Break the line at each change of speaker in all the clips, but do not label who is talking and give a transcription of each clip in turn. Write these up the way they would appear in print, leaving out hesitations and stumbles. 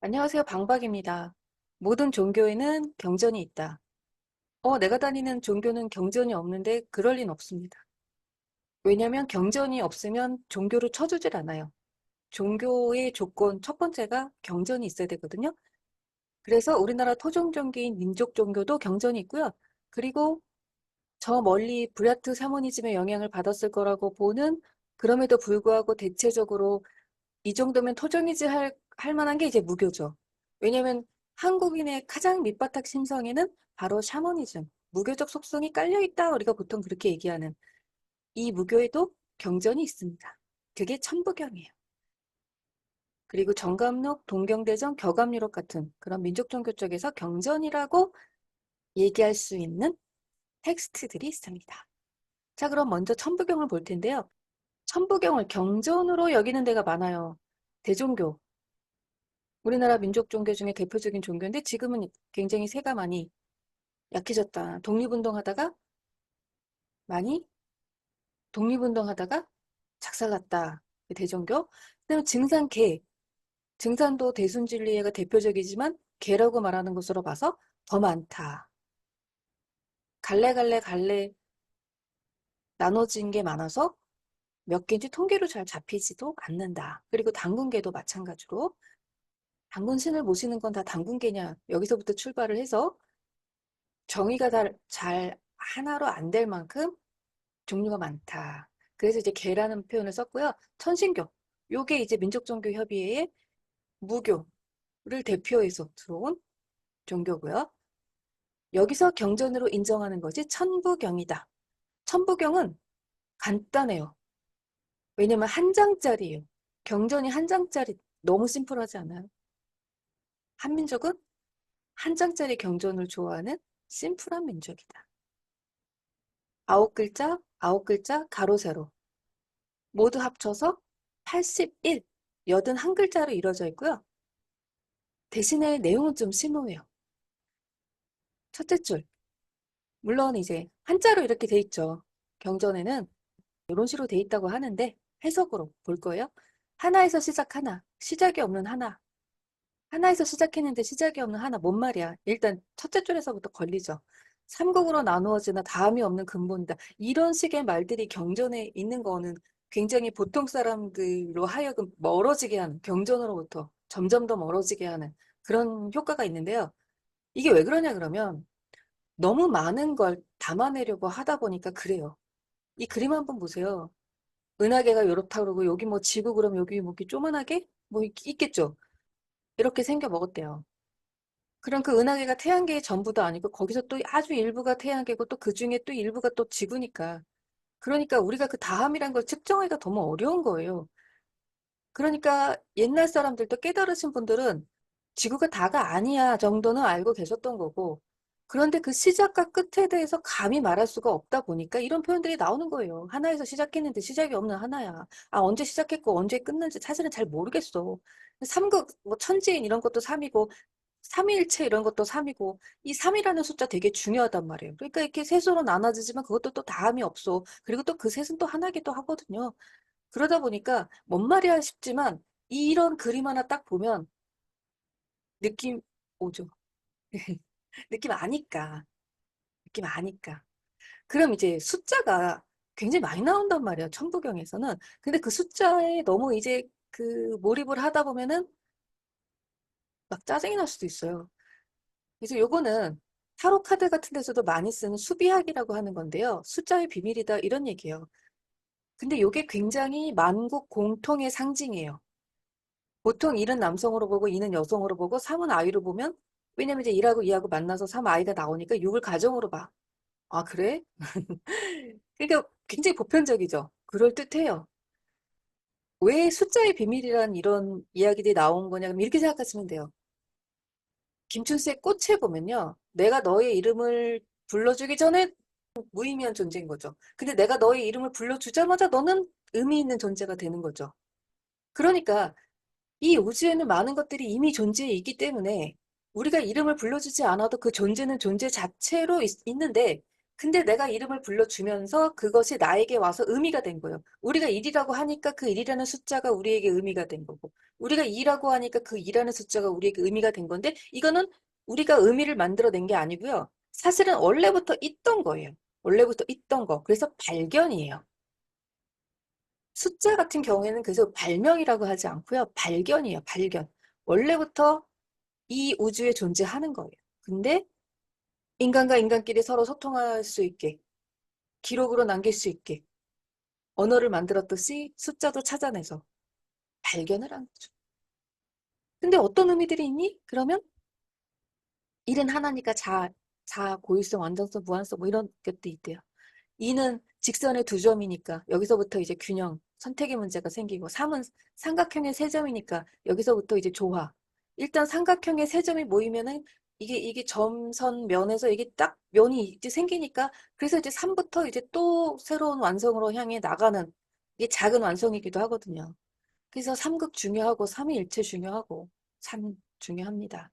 안녕하세요. 방박입니다. 모든 종교에는 경전이 있다. 내가 다니는 종교는 경전이 없는데 그럴 리는 없습니다. 왜냐하면 경전이 없으면 종교를 쳐주질 않아요. 종교의 조건 첫 번째가 경전이 있어야 되거든요. 그래서 우리나라 토종 종교인 민족 종교도 경전이 있고요. 그리고 저 멀리 브리아트 샤머니즘의 영향을 받았을 거라고 보는, 그럼에도 불구하고 대체적으로 이 정도면 토종이지 할 만한 게 이제 무교죠. 왜냐면 한국인의 가장 밑바닥 심성에는 바로 샤머니즘, 무교적 속성이 깔려있다. 우리가 보통 그렇게 얘기하는 이 무교에도 경전이 있습니다. 그게 천부경이에요. 그리고 정감록, 동경대전, 겨감유록 같은 그런 민족 종교 쪽에서 경전이라고 얘기할 수 있는 텍스트들이 있습니다. 자, 그럼 먼저 천부경을 볼 텐데요. 천부경을 경전으로 여기는 데가 많아요. 대종교, 우리나라 민족 종교 중에 대표적인 종교인데 지금은 굉장히 세가 많이 약해졌다. 많이 독립운동하다가 작살났다. 그 대종교. 그다음에 증산계. 증산도 대순진리회가 대표적이지만 개라고 말하는 것으로 봐서 더 많다. 갈래 나눠진 게 많아서 몇 개인지 통계로 잘 잡히지도 않는다. 그리고 당군계도 마찬가지로 당군신을 모시는 건 다 당군계냐, 여기서부터 출발을 해서 정의가 잘 하나로 안 될 만큼 종류가 많다. 그래서 이제 개라는 표현을 썼고요. 천신교. 요게 이제 민족종교협의회의 무교를 대표해서 들어온 종교고요. 여기서 경전으로 인정하는 것이 천부경이다. 천부경은 간단해요. 왜냐면 한 장짜리예요. 경전이 한 장짜리 너무 심플하지 않아요? 한민족은 한 장짜리 경전을 좋아하는 심플한 민족이다. 아홉 글자, 가로, 세로. 모두 합쳐서 81, 81글자로 이루어져 있고요. 대신에 내용은 좀 심오해요. 첫째 줄. 물론 이제 한자로 이렇게 돼 있죠. 경전에는 이런 식으로 돼 있다고 하는데 해석으로 볼 거예요. 하나에서 시작 하나, 시작이 없는 하나. 하나에서 시작했는데 시작이 없는 하나, 뭔 말이야? 일단 첫째 줄에서부터 걸리죠. 삼국으로 나누어지나 다음이 없는 근본이다. 이런 식의 말들이 경전에 있는 거는 굉장히 보통 사람들로 하여금 멀어지게 하는, 경전으로부터 점점 더 멀어지게 하는 그런 효과가 있는데요. 이게 왜 그러냐 그러면 너무 많은 걸 담아내려고 하다 보니까 그래요. 이 그림 한번 보세요. 은하계가 요렇다 그러고 여기 뭐 지구 그럼 여기 뭐 이렇게 조그만하게 뭐 있겠죠. 이렇게 생겨 먹었대요. 그럼 그 은하계가 태양계의 전부도 아니고 거기서 또 아주 일부가 태양계고 또 그중에 또 일부가 또 지구니까. 그러니까 우리가 그 다함이란 걸 측정하기가 너무 어려운 거예요. 그러니까 옛날 사람들도 깨달으신 분들은 지구가 다가 아니야 정도는 알고 계셨던 거고, 그런데 그 시작과 끝에 대해서 감히 말할 수가 없다 보니까 이런 표현들이 나오는 거예요. 하나에서 시작했는데 시작이 없는 하나야. 아, 언제 시작했고 언제 끝났는지 사실은 잘 모르겠어. 삼극, 뭐 천지인 이런 것도 삼이고 삼위일체 이런 것도 삼이고, 이 삼이라는 숫자 되게 중요하단 말이에요. 그러니까 이렇게 셋으로 나눠지지만 그것도 또 다음이 없어. 그리고 또 그 셋은 또 하나기도 하거든요. 그러다 보니까 뭔 말이야 싶지만 이런 그림 하나 딱 보면 느낌 오죠. 느낌 아니까. 느낌 아니까. 그럼 이제 숫자가 굉장히 많이 나온단 말이야, 천부경에서는. 근데 그 숫자에 너무 이제 그 몰입을 하다 보면은 막 짜증이 날 수도 있어요. 그래서 요거는 타로 카드 같은 데서도 많이 쓰는 수비학이라고 하는 건데요. 숫자의 비밀이다 이런 얘기예요. 근데 요게 굉장히 만국 공통의 상징이에요. 보통 일은 남성으로 보고 이는 여성으로 보고 삼은 아이로 보면, 왜냐면 이제 일하고 이하고 만나서 삼 아이가 나오니까 육을 가정으로 봐. 아, 그래? 그러니까 굉장히 보편적이죠. 그럴듯해요. 왜 숫자의 비밀이란 이런 이야기들이 나온 거냐? 그럼 이렇게 생각하시면 돼요. 김춘수의 꽃에 보면요. 내가 너의 이름을 불러주기 전에 무의미한 존재인 거죠. 근데 내가 너의 이름을 불러주자마자 너는 의미 있는 존재가 되는 거죠. 그러니까 이 우주에는 많은 것들이 이미 존재해 있기 때문에 우리가 이름을 불러주지 않아도 그 존재는 존재 자체로 있는데, 근데 내가 이름을 불러주면서 그것이 나에게 와서 의미가 된 거예요. 우리가 1이라고 하니까 그 1이라는 숫자가 우리에게 의미가 된 거고, 우리가 2라고 하니까 그 2라는 숫자가 우리에게 의미가 된 건데, 이거는 우리가 의미를 만들어낸 게 아니고요. 사실은 원래부터 있던 거예요. 원래부터 있던 거. 그래서 발견이에요. 숫자 같은 경우에는 그래서 발명이라고 하지 않고요. 발견이에요. 발견. 원래부터 이 우주에 존재하는 거예요. 근데 인간과 인간끼리 서로 소통할 수 있게, 기록으로 남길 수 있게, 언어를 만들었듯이 숫자도 찾아내서 발견을 한 거죠. 근데 어떤 의미들이 있니? 그러면 일은 하나니까 자, 고유성, 완전성, 무한성 뭐 이런 것도 있대요. 이는 직선의 두 점이니까 여기서부터 이제 균형, 선택의 문제가 생기고 3은 삼각형의 세 점이니까 여기서부터 이제 조화. 일단 삼각형의 세 점이 모이면은 이게 점선 면에서 이게 딱 면이 이제 생기니까 그래서 이제 3부터 이제 또 새로운 완성으로 향해 나가는 이게 작은 완성이기도 하거든요. 그래서 삼극 중요하고 삼위일체 중요하고 참 중요합니다.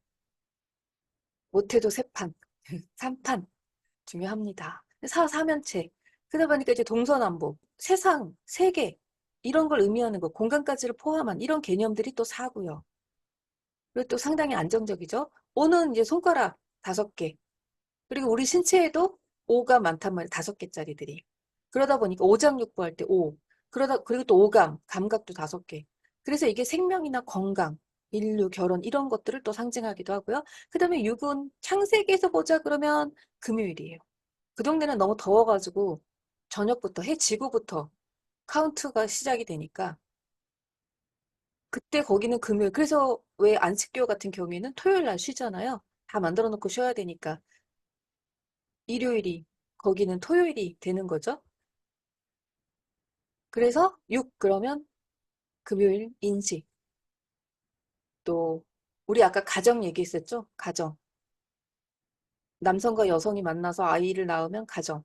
못해도 세 판, 삼판 중요합니다. 사면체. 그러다 보니까 이제 동서남북, 세상, 세계 이런 걸 의미하는 거, 공간까지를 포함한 이런 개념들이 또 사고요. 그리고 또 상당히 안정적이죠. 오는 이제 손가락 5개. 그리고 우리 신체에도 오가 많단 말이에요. 5개짜리들이. 그러다 보니까 오장육부 할 때 오. 그리고 또 오감, 감각도 5개. 그래서 이게 생명이나 건강, 인류, 결혼 이런 것들을 또 상징하기도 하고요. 그다음에 육은 창세기에서 보자 그러면 금요일이에요. 그 동네는 너무 더워가지고 저녁부터 해 지구부터 카운트가 시작이 되니까 그때 거기는 금요일. 그래서 왜 안식교 같은 경우에는 토요일 날 쉬잖아요. 다 만들어 놓고 쉬어야 되니까 일요일이 거기는 토요일이 되는 거죠. 그래서 6 그러면 금요일 인식. 또 우리 아까 가정 얘기했었죠? 가정. 남성과 여성이 만나서 아이를 낳으면 가정.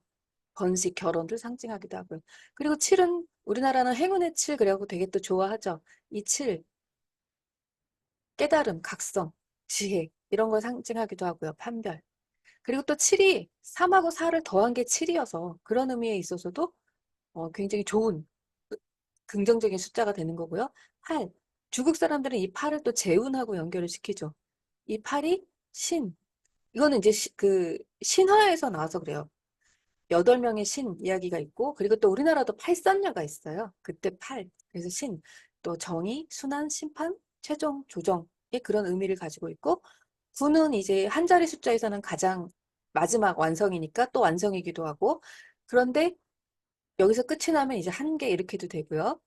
번식, 결혼을 상징하기도 하고요. 그리고 7은 우리나라는 행운의 7 그래갖고 되게 또 좋아하죠. 이 7, 깨달음, 각성, 지혜 이런 걸 상징하기도 하고요. 판별. 그리고 또 7이 3하고 4를 더한 게 7이어서 그런 의미에 있어서도 굉장히 좋은 긍정적인 숫자가 되는 거고요. 8. 중국 사람들은 이 8을 또 재운하고 연결을 시키죠. 이 8이 신. 이거는 이제 그 신화에서 나와서 그래요. 8명의 신 이야기가 있고 그리고 또 우리나라도 팔선녀가 있어요. 그때 8. 그래서 신. 또 정의, 순환, 심판, 최종, 조정의 그런 의미를 가지고 있고 9는 이제 한 자리 숫자에서는 가장 마지막 완성이니까 또 완성이기도 하고 그런데 여기서 끝이 나면 이제 한 개 이렇게도 되고요.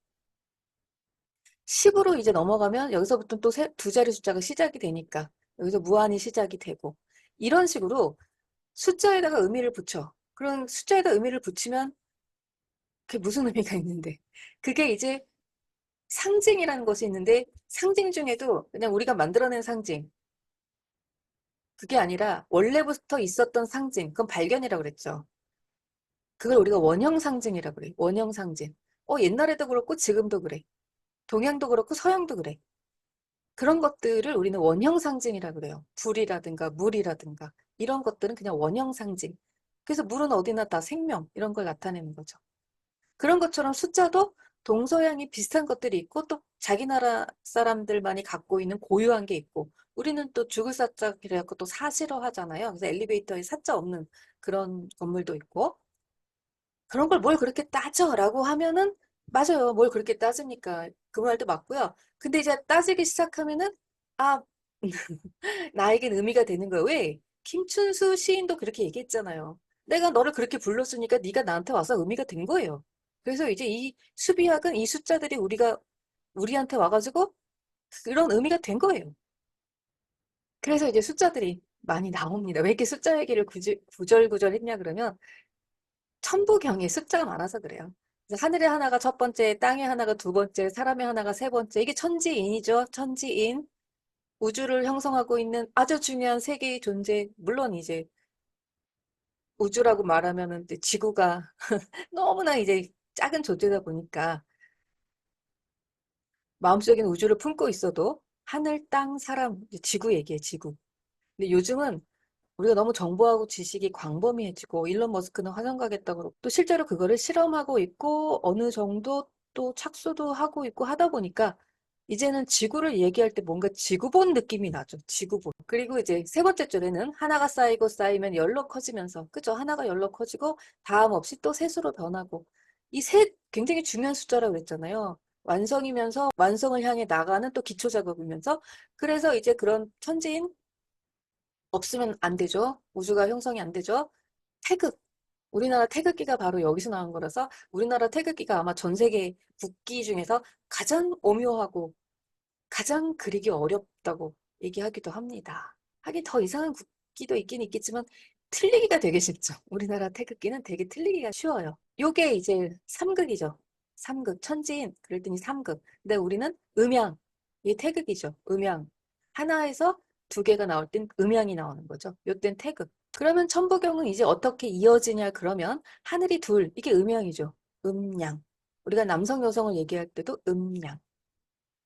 10으로 이제 넘어가면 여기서부터 또 두 자리 숫자가 시작이 되니까 여기서 무한이 시작이 되고 이런 식으로 숫자에다가 의미를 붙여. 그런 숫자에다 의미를 붙이면 그게 무슨 의미가 있는데. 그게 이제 상징이라는 것이 있는데 상징 중에도 그냥 우리가 만들어낸 상징. 그게 아니라 원래부터 있었던 상징. 그건 발견이라고 그랬죠. 그걸 우리가 원형 상징이라고 그래. 원형 상징. 옛날에도 그렇고 지금도 그래. 동양도 그렇고 서양도 그래. 그런 것들을 우리는 원형 상징이라고 그래요. 불이라든가 물이라든가 이런 것들은 그냥 원형 상징. 그래서 물은 어디나 다 생명 이런 걸 나타내는 거죠. 그런 것처럼 숫자도 동서양이 비슷한 것들이 있고 또 자기 나라 사람들만이 갖고 있는 고유한 게 있고 우리는 또 죽을 사자 그래갖고 또 사 싫어하잖아요. 그래서 엘리베이터에 사자 없는 그런 건물도 있고 그런 걸 뭘 그렇게 따져라고 하면은 맞아요. 뭘 그렇게 따집니까? 그 말도 맞고요. 근데 이제 따지기 시작하면은 아 나에겐 의미가 되는 거예요. 왜? 김춘수 시인도 그렇게 얘기했잖아요. 내가 너를 그렇게 불렀으니까 네가 나한테 와서 의미가 된 거예요. 그래서 이제 이 수비학은 이 숫자들이 우리한테 와가지고 그런 의미가 된 거예요. 그래서 이제 숫자들이 많이 나옵니다. 왜 이렇게 숫자 얘기를 구절구절 했냐 그러면 천부경에 숫자가 많아서 그래요. 그래서 하늘의 하나가 첫 번째, 땅의 하나가 두 번째, 사람의 하나가 세 번째. 이게 천지인이죠. 천지인. 우주를 형성하고 있는 아주 중요한 세 개의 존재. 물론 이제 우주라고 말하면은 이제 지구가 너무나 이제 작은 존재다 보니까 마음속에는 우주를 품고 있어도 하늘, 땅, 사람, 이제 지구 얘기해, 지구. 근데 요즘은 우리가 너무 정보하고 지식이 광범위해지고 일론 머스크는 화성 가겠다고 그러고 또 실제로 그거를 실험하고 있고 어느 정도 또 착수도 하고 있고 하다 보니까 이제는 지구를 얘기할 때 뭔가 지구본 느낌이 나죠. 지구본. 그리고 이제 세 번째 줄에는 하나가 쌓이고 쌓이면 열로 커지면서 그죠? 하나가 열로 커지고 다음 없이 또 셋으로 변하고 이 셋 굉장히 중요한 숫자라고 그랬잖아요. 완성이면서 완성을 향해 나가는 또 기초 작업이면서 그래서 이제 그런 천지인 없으면 안 되죠. 우주가 형성이 안 되죠. 태극. 우리나라 태극기가 바로 여기서 나온 거라서 우리나라 태극기가 아마 전 세계 국기 중에서 가장 오묘하고 가장 그리기 어렵다고 얘기하기도 합니다. 하긴 더 이상한 국기도 있긴 있겠지만 틀리기가 되게 쉽죠. 우리나라 태극기는 되게 틀리기가 쉬워요. 요게 이제 삼극이죠. 삼극, 천지인, 그랬더니 삼극. 근데 우리는 음양, 이게 태극이죠. 음양. 하나에서 두 개가 나올 땐 음양이 나오는 거죠. 요땐 태극. 그러면 천부경은 이제 어떻게 이어지냐 그러면 하늘이 둘, 이게 음양이죠. 음양. 우리가 남성, 여성을 얘기할 때도 음양.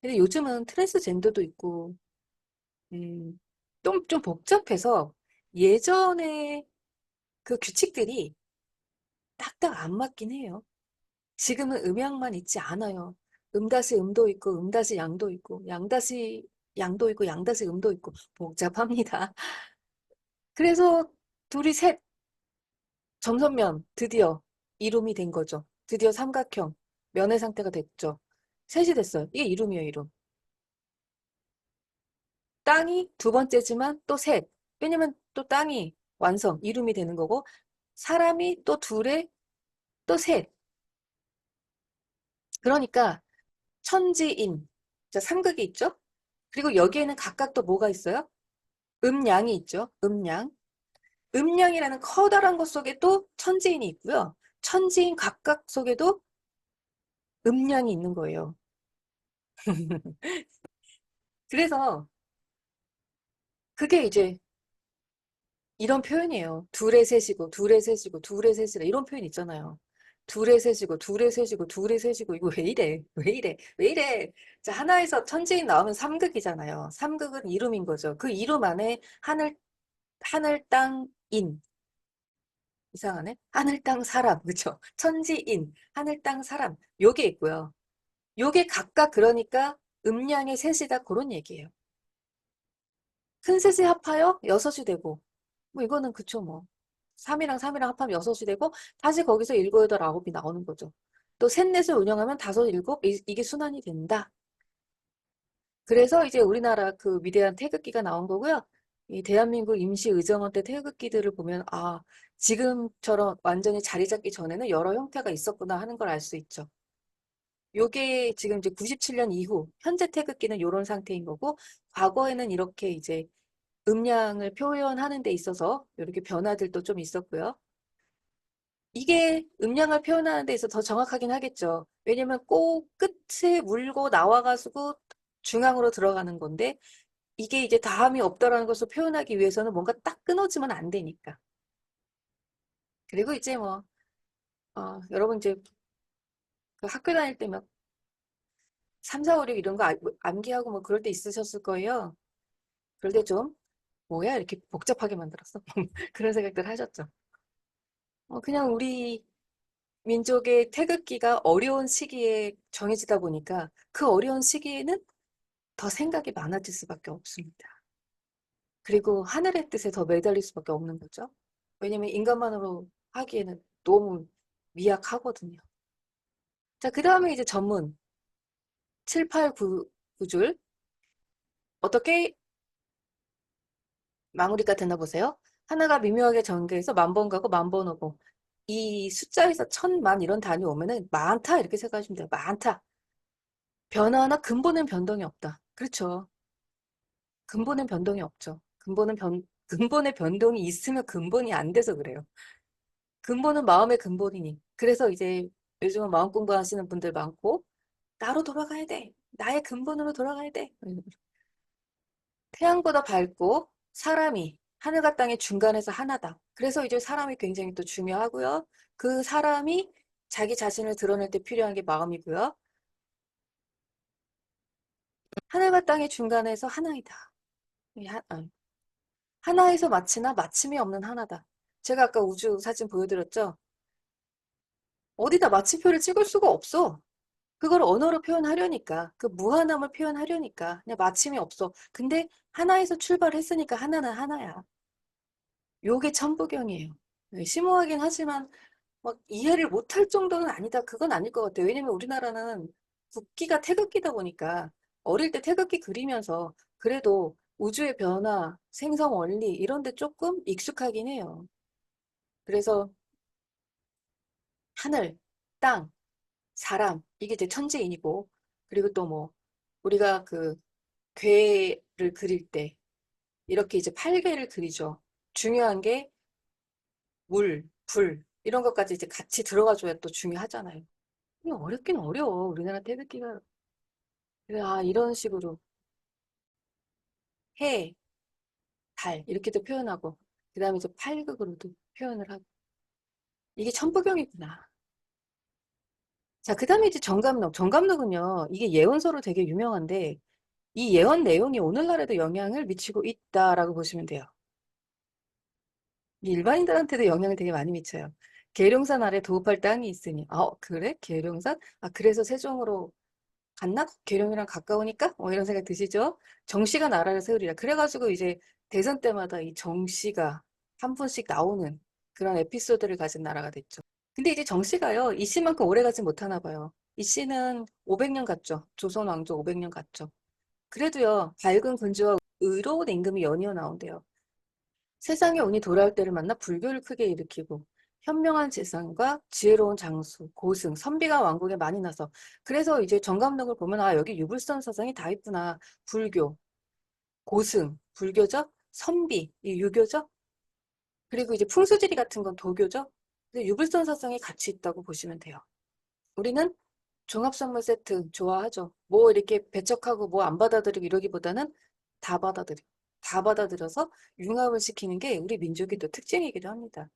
근데 요즘은 트랜스젠더도 있고, 좀 복잡해서 예전에 그 규칙들이 딱딱 안 맞긴 해요. 지금은 음양만 있지 않아요. 음다시 음도 있고, 음다시 양도 있고, 양다시 양도 있고, 양다시 음도 있고, 복잡합니다. 그래서 둘이 셋, 점선면 드디어 이룸이 된 거죠. 드디어 삼각형, 면의 상태가 됐죠. 셋이 됐어요. 이게 이룸이에요, 이룸. 땅이 두 번째지만 또 셋. 왜냐면 또 땅이 완성, 이룸이 되는 거고, 사람이 또 둘에 또 셋. 그러니까 천지인. 자, 삼극이 있죠? 그리고 여기에는 각각 또 뭐가 있어요? 음양이 있죠. 음양. 음양이라는 커다란 것 속에 또 천지인이 있고요. 천지인 각각 속에도 음양이 있는 거예요. 그래서 그게 이제 이런 표현이에요. 둘의 셋이고, 둘의 셋이고, 둘의 셋이라 이런 표현 있잖아요. 둘의 셋이고, 둘의 셋이고, 둘의 셋이고, 이거 왜 이래? 왜 이래? 왜 이래? 자, 하나에서 천지인 나오면 삼극이잖아요. 삼극은 이름인 거죠. 그 이름 안에 하늘, 땅, 인. 이상하네? 하늘, 땅, 사람. 그쵸? 천지인, 하늘, 땅, 사람. 요게 있고요. 요게 각각 그러니까 음양의 셋이다. 그런 얘기예요. 큰 셋이 합하여 여섯이 되고, 뭐 이거는 그쵸 뭐. 3이랑 3이랑 합하면 6이 되고 다시 거기서 7, 8, 9이 나오는 거죠. 또 셋넷을 운영하면 5, 7 이게 순환이 된다. 그래서 이제 우리나라 그 위대한 태극기가 나온 거고요. 이 대한민국 임시의정원 때 태극기들을 보면 아 지금처럼 완전히 자리 잡기 전에는 여러 형태가 있었구나 하는 걸 알 수 있죠. 요게 지금 이제 97년 이후 현재 태극기는 이런 상태인 거고 과거에는 이렇게 이제 음량을 표현하는 데 있어서 이렇게 변화들도 좀 있었고요. 이게 음량을 표현하는 데 있어서 더 정확하긴 하겠죠. 왜냐면 꼭 끝에 물고 나와가지고 중앙으로 들어가는 건데 이게 이제 다함이 없다라는 것을 표현하기 위해서는 뭔가 딱 끊어지면 안 되니까. 그리고 이제 뭐 여러분 이제 그 학교 다닐 때 막 3, 4, 5, 6 이런 거 암기하고 뭐 그럴 때 있으셨을 거예요. 그럴 때 좀 뭐야 이렇게 복잡하게 만들었어. 그런 생각들 하셨죠. 그냥 우리 민족의 태극기가 어려운 시기에 정해지다 보니까 그 어려운 시기에는 더 생각이 많아질 수밖에 없습니다. 그리고 하늘의 뜻에 더 매달릴 수밖에 없는 거죠. 왜냐면 인간만으로 하기에는 너무 미약하거든요. 자, 그 다음에 이제 전문 7, 8, 9, 줄 어떻게 마무리가 되나 보세요. 하나가 미묘하게 전개해서 만 번 가고 만 번 오고 이 숫자에서 천만 이런 단위 오면은 많다 이렇게 생각하시면 돼요. 많다. 변화나 근본은 변동이 없다. 그렇죠. 근본은 변동이 없죠. 근본의 변동이 있으면 근본이 안 돼서 그래요. 근본은 마음의 근본이니. 그래서 이제 요즘은 마음 공부하시는 분들 많고, 나로 돌아가야 돼. 나의 근본으로 돌아가야 돼. 태양보다 밝고, 사람이 하늘과 땅의 중간에서 하나다. 그래서 이제 사람이 굉장히 또 중요하고요. 그 사람이 자기 자신을 드러낼 때 필요한 게 마음이고요. 하늘과 땅의 중간에서 하나이다. 하나에서 마치나 마침이 없는 하나다. 제가 아까 우주 사진 보여드렸죠? 어디다 마침표를 찍을 수가 없어. 그걸 언어로 표현하려니까, 그 무한함을 표현하려니까, 그냥 마침이 없어. 근데 하나에서 출발했으니까 하나는 하나야. 요게 천부경이에요. 네, 심오하긴 하지만 막 이해를 못할 정도는 아니다. 그건 아닐 것 같아요. 왜냐면 우리나라는 국기가 태극기다 보니까 어릴 때 태극기 그리면서 그래도 우주의 변화, 생성 원리 이런 데 조금 익숙하긴 해요. 그래서 하늘, 땅, 사람 이게 이제 천지인이고 그리고 또 뭐 우리가 그 괴를 그릴 때 이렇게 이제 팔괘를 그리죠. 중요한 게 물, 불 이런 것까지 이제 같이 들어가줘야 또 중요하잖아요. 이게 어렵긴 어려워. 우리나라 태극기가 이런 식으로 해, 달 이렇게도 표현하고 그다음에 이제 팔극으로도 표현을 하고 이게 천부경이구나. 자, 그다음에 이제 정감록. 정감록은요. 이게 예언서로 되게 유명한데 이 예언 내용이 오늘날에도 영향을 미치고 있다라고 보시면 돼요. 일반인들한테도 영향을 되게 많이 미쳐요. 계룡산 아래 도읍할 땅이 있으니. 그래? 계룡산? 그래서 세종으로 갔나? 계룡이랑 가까우니까? 이런 생각 드시죠? 정씨가 나라를 세우리라. 그래가지고 이제 대선 때마다 이 정씨가 한 분씩 나오는 그런 에피소드를 가진 나라가 됐죠. 근데 이제 정씨가요, 이씨만큼 오래 가진 못하나 봐요. 이씨는 500년 갔죠. 조선 왕조 500년 갔죠. 그래도요, 밝은 군주와 의로운 임금이 연이어 나온대요. 세상에 운이 돌아올 때를 만나 불교를 크게 일으키고 현명한 재산과 지혜로운 장수, 고승, 선비가 왕국에 많이 나서 그래서 이제 정감록을 보면 여기 유불선 사상이 다 있구나. 불교, 고승, 불교죠? 선비, 이 유교죠? 그리고 이제 풍수지리 같은 건 도교죠? 근데 유불선 사상이 같이 있다고 보시면 돼요. 우리는 종합선물 세트 좋아하죠. 뭐 이렇게 배척하고 뭐 안 받아들이고 이러기보다는 다 받아들여. 다 받아들여서 융합을 시키는 게 우리 민족의 또 특징이기도 합니다.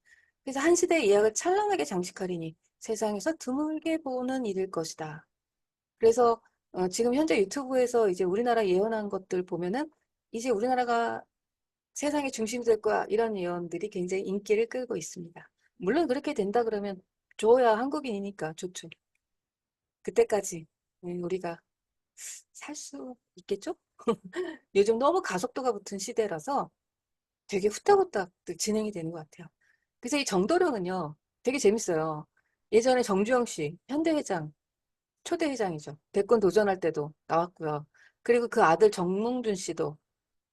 그래서 한 시대의 예약을 찬란하게 장식하리니 세상에서 드물게 보는 일일 것이다. 그래서 지금 현재 유튜브에서 이제 우리나라 예언한 것들 보면은 이제 우리나라가 세상의 중심이 될 거야 이런 예언들이 굉장히 인기를 끌고 있습니다. 물론 그렇게 된다 그러면 저야 한국인이니까 좋죠. 그때까지 우리가 살 수 있겠죠? 요즘 너무 가속도가 붙은 시대라서 되게 후딱후딱 진행이 되는 것 같아요. 그래서 이 정도령은요, 되게 재밌어요. 예전에 정주영 씨, 현대회장, 초대 회장이죠. 대권 도전할 때도 나왔고요. 그리고 그 아들 정몽준 씨도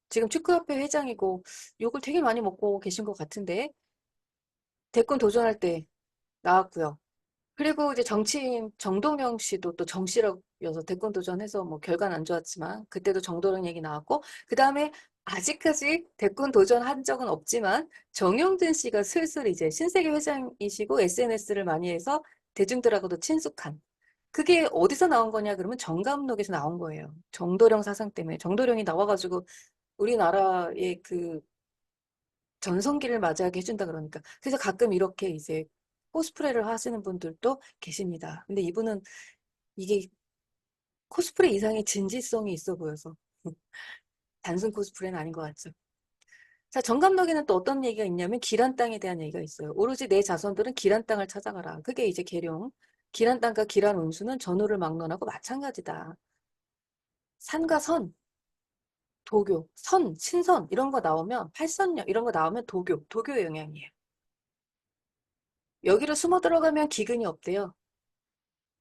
지금 축구협회 회장이고 욕을 되게 많이 먹고 계신 것 같은데 대권 도전할 때 나왔고요. 그리고 이제 정치인 정동영 씨도 또 정씨라고여서 대권 도전해서 뭐 결과는 안 좋았지만 그때도 정도령 얘기 나왔고 그다음에 아직까지 대권 도전한 적은 없지만 정용진 씨가 슬슬 이제 신세계 회장이시고 SNS를 많이 해서 대중들하고도 친숙한 그게 어디서 나온 거냐 그러면 정감록에서 나온 거예요. 정도령 사상 때문에 정도령이 나와가지고 우리나라의 그 전성기를 맞이하게 해준다 그러니까. 그래서 가끔 이렇게 이제 코스프레를 하시는 분들도 계십니다. 근데 이분은 이게 코스프레 이상의 진지성이 있어 보여서 단순 코스프레는 아닌 것 같죠. 자, 정감록에는 또 어떤 얘기가 있냐면 길한 땅에 대한 얘기가 있어요. 오로지 내 자손들은 길한 땅을 찾아가라. 그게 이제 계룡. 길한 땅과 길한 운수는 전우를 막론하고 마찬가지다. 산과 선, 도교, 선, 신선 이런 거 나오면 팔선녀 이런 거 나오면 도교의 영향이에요. 여기로 숨어 들어가면 기근이 없대요.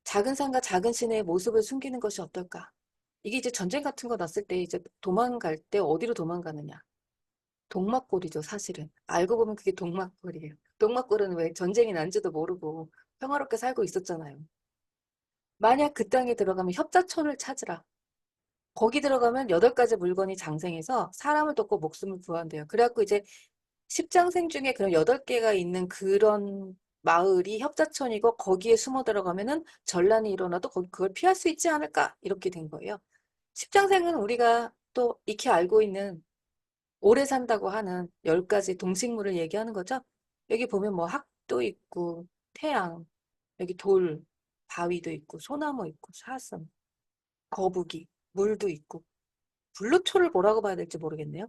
작은 산과 작은 시내의 모습을 숨기는 것이 어떨까? 이게 이제 전쟁 같은 거 났을 때 이제 도망갈 때 어디로 도망가느냐? 동막골이죠, 사실은. 알고 보면 그게 동막골이에요. 동막골은 왜 전쟁이 난지도 모르고 평화롭게 살고 있었잖아요. 만약 그 땅에 들어가면 협자촌을 찾으라. 거기 들어가면 8가지 물건이 장생해서 사람을 돕고 목숨을 구한대요. 그래갖고 이제 십장생 중에 그런 8개가 있는 그런 마을이 협자촌이고 거기에 숨어 들어가면은 전란이 일어나도 그걸 피할 수 있지 않을까? 이렇게 된 거예요. 십장생은 우리가 또 익히 알고 있는 오래 산다고 하는 10가지 동식물을 얘기하는 거죠. 여기 보면 뭐 학도 있고 태양, 여기 돌, 바위도 있고 소나무 있고 사슴, 거북이, 물도 있고 블루초를 뭐라고 봐야 될지 모르겠네요.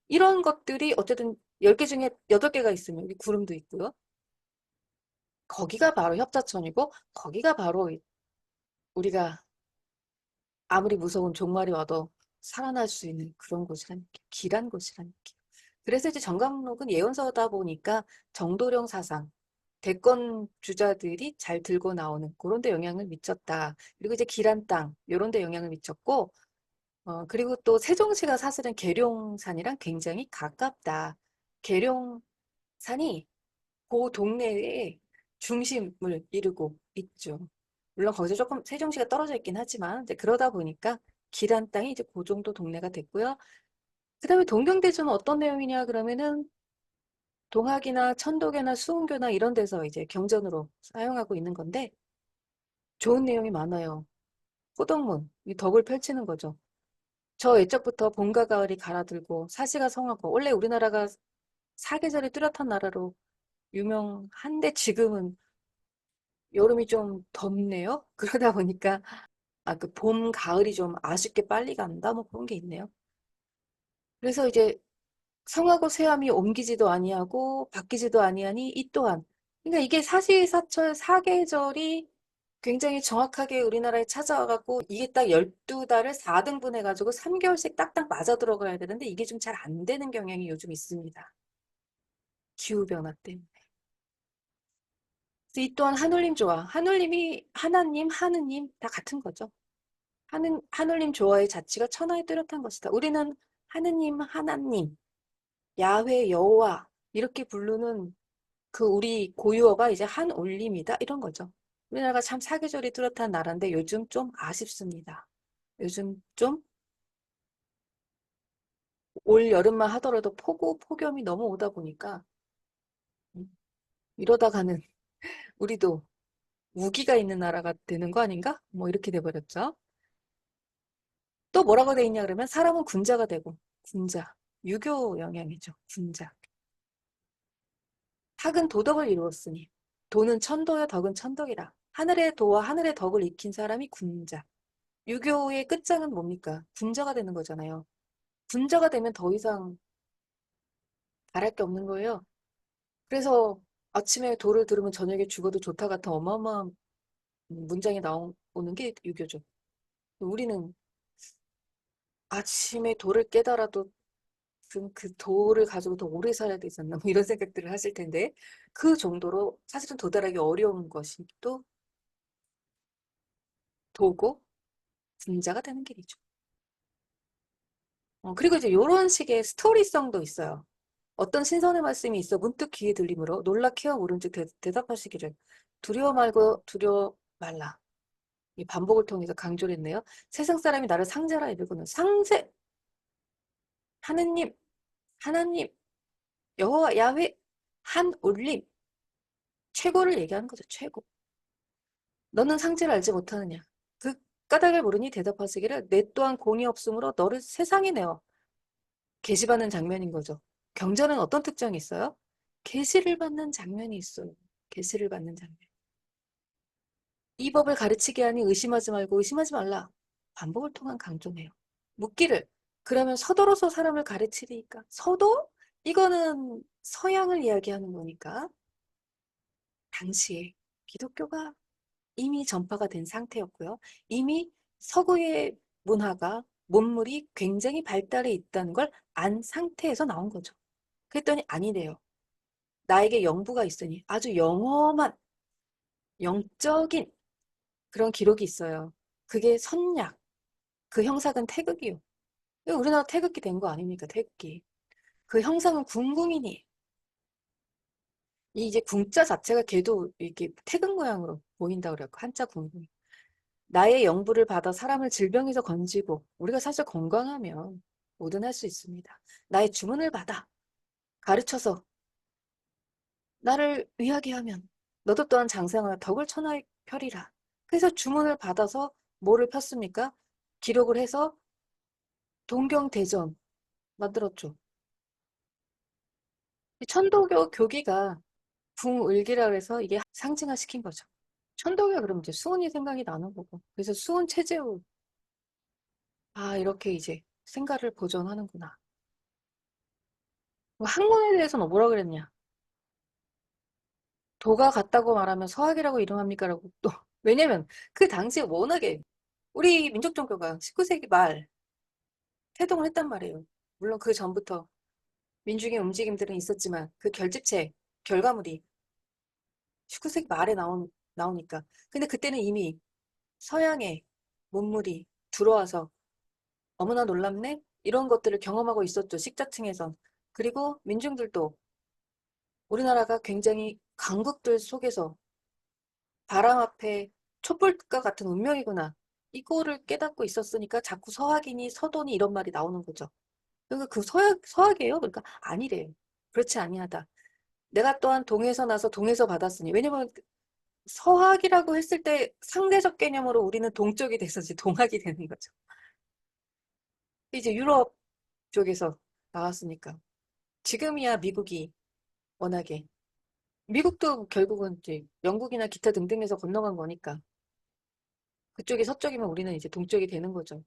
이런 것들이 어쨌든 10개 중에 8개가 있으면 여기 구름도 있고요. 거기가 바로 협자천이고 거기가 바로 우리가 아무리 무서운 종말이 와도 살아날 수 있는 그런 곳이란 느낌, 길한 곳이란 느낌. 그래서 이제 정강록은 예언서다 보니까 정도령 사상, 대권 주자들이 잘 들고 나오는 그런 데 영향을 미쳤다. 그리고 이제 길한 땅, 요런 데 영향을 미쳤고, 그리고 또 세종시가 사실은 계룡산이랑 굉장히 가깝다. 계룡산이 그 동네의 중심을 이루고 있죠. 물론 거기서 조금 세종시가 떨어져 있긴 하지만 이제 그러다 보니까 길한 땅이 이제 그 정도 동네가 됐고요. 그다음에 동경대조는 어떤 내용이냐 그러면은 동학이나 천도교나 수은교나 이런 데서 이제 경전으로 사용하고 있는 건데 좋은 내용이 많아요. 호덕문, 이 덕을 펼치는 거죠. 저 옛적부터 봄과 가을이 갈아들고 사시가 성하고 원래 우리나라가 사계절이 뚜렷한 나라로 유명한데 지금은 여름이 좀 덥네요. 그러다 보니까 그 봄, 가을이 좀 아쉽게 빨리 간다 뭐 그런 게 있네요. 그래서 이제 성하고 세함이 옮기지도 아니하고 바뀌지도 아니하니 이 또한 그러니까 이게 사시사철 사계절이 굉장히 정확하게 우리나라에 찾아와 갖고 이게 딱 12달을 4등분 해가지고 3개월씩 딱딱 맞아 들어가야 되는데 이게 좀 잘 안 되는 경향이 요즘 있습니다. 기후변화 때문에. 그래서 이 또한 한울림 조화. 한울림이 하나님, 하느님 다 같은 거죠. 하늘님 조화의 자치가 천하에 뚜렷한 것이다. 우리는 하느님, 하나님, 야훼, 여호와 이렇게 부르는 그 우리 고유어가 이제 한올림이다 이런 거죠. 우리나라가 참 사계절이 뚜렷한 나라인데 요즘 좀 아쉽습니다. 요즘 좀 올 여름만 하더라도 폭염이 너무 오다 보니까 음, 이러다가는 우리도 우기가 있는 나라가 되는 거 아닌가? 뭐 이렇게 돼버렸죠. 또 뭐라고 돼 있냐 그러면 사람은 군자가 되고 군자, 유교 영향이죠. 군자. 학은 도덕을 이루었으니 도는 천도여 덕은 천덕이라. 하늘의 도와 하늘의 덕을 익힌 사람이 군자. 유교의 끝장은 뭡니까? 군자가 되는 거잖아요. 군자가 되면 더 이상 바랄 게 없는 거예요. 그래서 아침에 도를 들으면 저녁에 죽어도 좋다 같은 어마어마한 문장이 나오는 게 유교죠. 우리는 아침에 도를 깨달아도 그 도를 가지고 더 오래 살아야 되지 않나 뭐 이런 생각들을 하실 텐데 그 정도로 사실은 도달하기 어려운 것이 또 도고 군자가 되는 길이죠. 그리고 이제 요런 식의 스토리성도 있어요. 어떤 신선의 말씀이 있어 문득 귀에 들리므로 놀라 케어 물은 즉 대답하시기를 두려워 말고 두려워 말라. 이 반복을 통해서 강조를 했네요. 세상 사람이 나를 상제라 이르고는 상제 하느님 하나님 여호와 야훼 한 올림 최고를 얘기하는 거죠. 최고. 너는 상제를 알지 못하느냐. 그 까닭을 모르니 대답하시기를 내 또한 공이 없으므로 너를 세상에 내어 계시받는 장면인 거죠. 경전은 어떤 특징이 있어요? 계시를 받는 장면이 있어요. 계시를 받는 장면. 이 법을 가르치게 하니 의심하지 말고 의심하지 말라. 반복을 통한 강조네요. 묻기를 그러면 서도로서 사람을 가르치리까? 서도? 이거는 서양을 이야기하는 거니까 당시에 기독교가 이미 전파가 된 상태였고요. 이미 서구의 문화가 문물이 굉장히 발달해 있다는 걸 안 상태에서 나온 거죠. 그랬더니 아니래요. 나에게 영부가 있으니 아주 영험한 영적인 그런 기록이 있어요. 그게 선약, 그 형상은 태극이요. 이거 우리나라 태극기 된 거 아닙니까? 태극기. 그 형상은 궁궁이니. 이 이제 궁자 자체가 걔도 이렇게 태극 모양으로 보인다고 그래요. 한자 궁궁. 나의 영부를 받아 사람을 질병에서 건지고 우리가 사실 건강하면 뭐든 할 수 있습니다. 나의 주문을 받아 가르쳐서 나를 위하게 하면 너도 또한 장생하여 덕을 천하에 펴리라. 그래서 주문을 받아서 뭐를 폈습니까? 기록을 해서 동경대전 만들었죠. 천도교 교기가 궁을기라 그래서 이게 상징화 시킨 거죠. 천도교가 그러면 이제 수은이 생각이 나는 거고. 그래서 수은 체제로 이렇게 이제 생가를 보존하는구나. 학문에 대해서는 뭐라 그랬냐? 도가 같다고 말하면 서학이라고 이름합니까라고 또 왜냐면 그 당시에 워낙에 우리 민족 종교가 19세기 말 태동을 했단 말이에요. 물론 그 전부터 민중의 움직임들은 있었지만 그 결집체 결과물이 19세기 말에 나오니까. 근데 그때는 이미 서양의 문물이 들어와서 너무나 놀랍네? 이런 것들을 경험하고 있었죠. 식자층에선. 그리고 민중들도 우리나라가 굉장히 강국들 속에서 바람 앞에 촛불과 같은 운명이구나. 이거를 깨닫고 있었으니까 자꾸 서학이니 서도니 이런 말이 나오는 거죠. 그러니까 그 서학이에요? 그러니까 아니래요. 그렇지 아니하다. 내가 또한 동에서 나서 동에서 받았으니. 왜냐면 서학이라고 했을 때 상대적 개념으로 우리는 동쪽이 돼서지 동학이 되는 거죠. 이제 유럽 쪽에서 나왔으니까. 지금이야 미국이 워낙에. 미국도 결국은 이제 영국이나 기타 등등에서 건너간 거니까. 그쪽이 서쪽이면 우리는 이제 동쪽이 되는 거죠.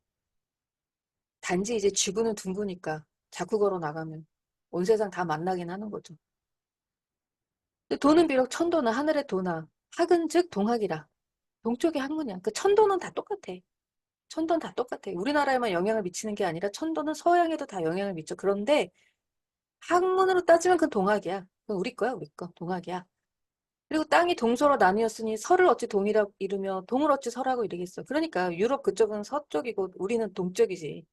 단지 이제 지구는 둥그니까 자꾸 걸어 나가면 온 세상 다 만나긴 하는 거죠. 근데 도는 비록 천도나 하늘의 도나 학은 즉 동학이라. 동쪽의 학문이야. 그 천도는 다 똑같아. 천도는 다 똑같아. 우리나라에만 영향을 미치는 게 아니라 천도는 서양에도 다 영향을 미쳐. 그런데 학문으로 따지면 그건 동학이야. 그건 우리 거야, 우리 거. 동학이야. 그리고 땅이 동서로 나뉘었으니 서를 어찌 동이라고 이르며 동을 어찌 서라고 이르겠어. 그러니까 유럽 그쪽은 서쪽이고 우리는 동쪽이지.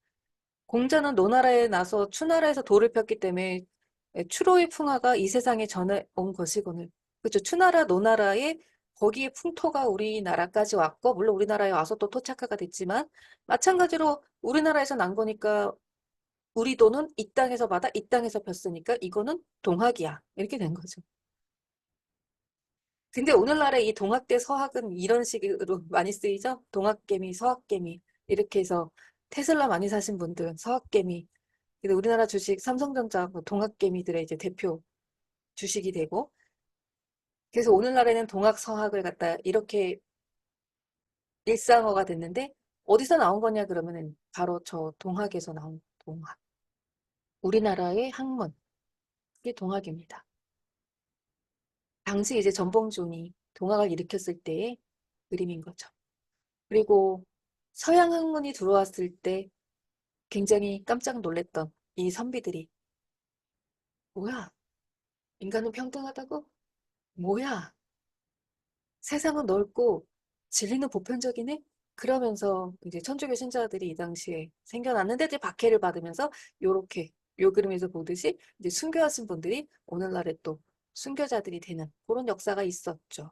공자는 노나라에 나서 추나라에서 돌을 폈기 때문에 추로의 풍화가 이 세상에 전해온 것이거늘. 그렇죠. 추나라, 노나라에 거기에 풍토가 우리나라까지 왔고, 물론 우리나라에 와서 또 토착화가 됐지만, 마찬가지로 우리나라에서 난 거니까 우리 돈은 이 땅에서 받아 이 땅에서 폈으니까 이거는 동학이야. 이렇게 된 거죠. 근데 오늘날의 이 동학대 서학은 이런 식으로 많이 쓰이죠? 동학개미, 서학개미. 이렇게 해서 테슬라 많이 사신 분들, 서학개미. 근데 우리나라 주식 삼성전자 뭐 동학개미들의 이제 대표 주식이 되고 그래서 오늘날에는 동학서학을 갖다 이렇게 일상어가 됐는데 어디서 나온 거냐 그러면은 바로 저 동학에서 나온 동학. 우리나라의 학문. 그게 동학입니다. 당시 이제 전봉준이 동학을 일으켰을 때의 그림인 거죠. 그리고 서양 학문이 들어왔을 때 굉장히 깜짝 놀랐던 이 선비들이 뭐야? 인간은 평등하다고? 뭐야? 세상은 넓고 진리는 보편적이네? 그러면서 이제 천주교 신자들이 이 당시에 생겨났는데 이제 박해를 받으면서 요렇게 요 그림에서 보듯이 이제 순교하신 분들이 오늘날에 또 순교자들이 되는 그런 역사가 있었죠.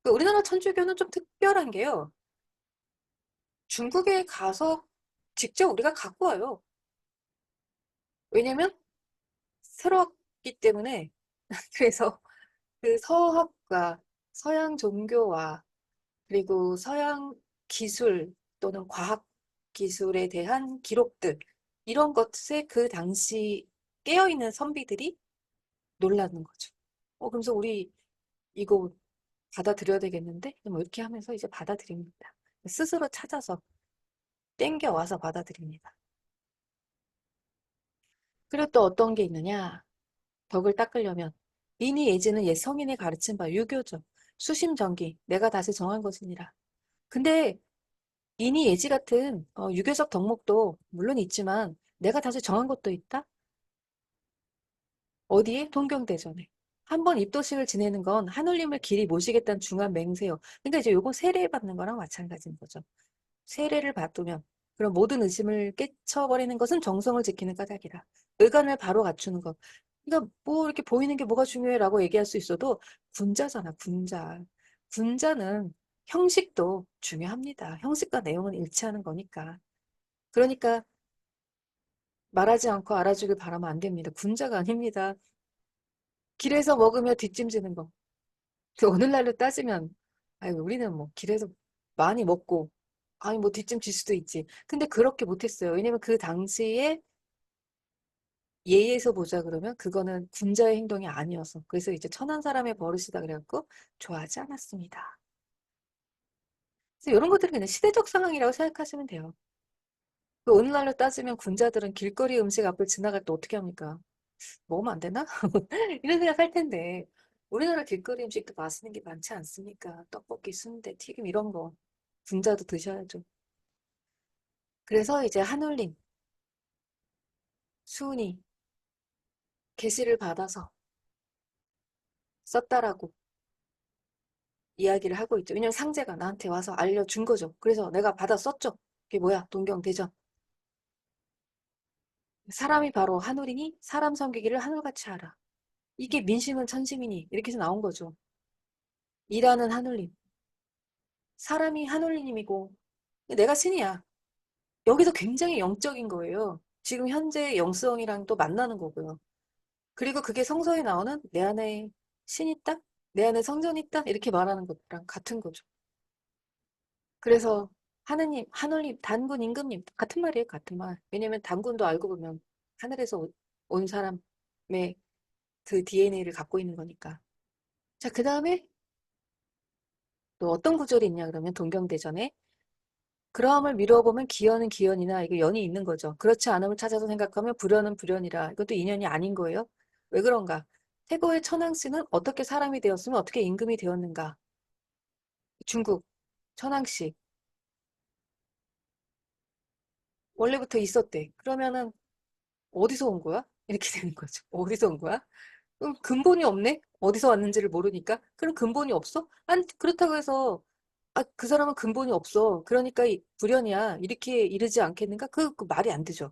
그 우리나라 천주교는 좀 특별한 게요. 중국에 가서 직접 우리가 갖고 와요. 왜냐면 새롭기 때문에 그래서 그 서학과 서양 종교와 그리고 서양 기술 또는 과학 기술에 대한 기록들, 이런 것에 그 당시 깨어있는 선비들이 놀라는 거죠. 그러면서 우리 이거 받아들여야 되겠는데? 뭐 이렇게 하면서 이제 받아들입니다. 스스로 찾아서 땡겨와서 받아들입니다. 그리고 또 어떤 게 있느냐? 덕을 닦으려면 이니 예지는 옛 성인이 가르친 바 유교죠. 수심정기, 내가 다시 정한 것이니라. 근데 이니 예지 같은 유교적 덕목도 물론 있지만 내가 다시 정한 것도 있다? 어디에? 동경대전에. 한 번 입도식을 지내는 건 하늘님을 길이 모시겠다는 중한 맹세요. 그러니까 이제 요거 세례 받는 거랑 마찬가지인 거죠. 세례를 받으면 그런 모든 의심을 깨쳐버리는 것은 정성을 지키는 까닭이라. 의간을 바로 갖추는 것. 그러니까 뭐 이렇게 보이는 게 뭐가 중요해라고 얘기할 수 있어도 군자잖아, 군자. 군자는 형식도 중요합니다. 형식과 내용은 일치하는 거니까. 그러니까 말하지 않고 알아주길 바라면 안 됩니다. 군자가 아닙니다. 길에서 먹으며 뒷짐지는 거. 그 오늘날로 따지면, 아니, 우리는 뭐 길에서 많이 먹고, 아니, 뭐 뒷짐 질 수도 있지. 근데 그렇게 못했어요. 왜냐면 그 당시에 예에서 보자 그러면 그거는 군자의 행동이 아니어서. 그래서 이제 천한 사람의 버릇이다 그래갖고 좋아하지 않았습니다. 그래서 이런 것들은 그냥 시대적 상황이라고 생각하시면 돼요. 그 오늘날로 따지면 군자들은 길거리 음식 앞을 지나갈 때 어떻게 합니까? 먹으면 안 되나? 이런 생각할 텐데 우리나라 길거리 음식도 맛있는 게 많지 않습니까? 떡볶이, 순대, 튀김 이런 거 군자도 드셔야죠. 그래서 이제 한울림, 수은이 게시를 받아서 썼다라고 이야기를 하고 있죠. 왜냐면 상제가 나한테 와서 알려준 거죠. 그래서 내가 받아 썼죠. 그게 뭐야? 동경대전. 사람이 바로 한울이니 사람 섬기기를 한울같이 하라. 이게 민심은 천시민이 이렇게 해서 나온 거죠. 일하는 한울림. 사람이 한울림이고 내가 신이야. 여기서 굉장히 영적인 거예요. 지금 현재 영성이랑 또 만나는 거고요. 그리고 그게 성서에 나오는 내 안에 신 있다? 내 안에 성전 있다? 이렇게 말하는 것랑 같은 거죠. 그래서 하느님, 하늘님, 단군, 임금님 같은 말이에요. 같은 말. 왜냐면 단군도 알고 보면 하늘에서 온 사람의 그 DNA를 갖고 있는 거니까. 자, 그 다음에 또 어떤 구절이 있냐 그러면 동경대전에 그러함을 미루어보면 기연은 기연이나 이거 연이 있는 거죠. 그렇지 않음을 찾아서 생각하면 불연은 불연이라. 이것도 인연이 아닌 거예요. 왜 그런가? 태고의 천황씨는 어떻게 사람이 되었으면 어떻게 임금이 되었는가? 중국 천황씨 원래부터 있었대. 그러면은 어디서 온 거야? 이렇게 되는 거죠. 어디서 온 거야? 근본이 없네? 어디서 왔는지를 모르니까. 그럼 근본이 없어? 아니, 그렇다고 해서 아, 그 사람은 근본이 없어. 그러니까 불연이야. 이렇게 이르지 않겠는가? 그 말이 안 되죠.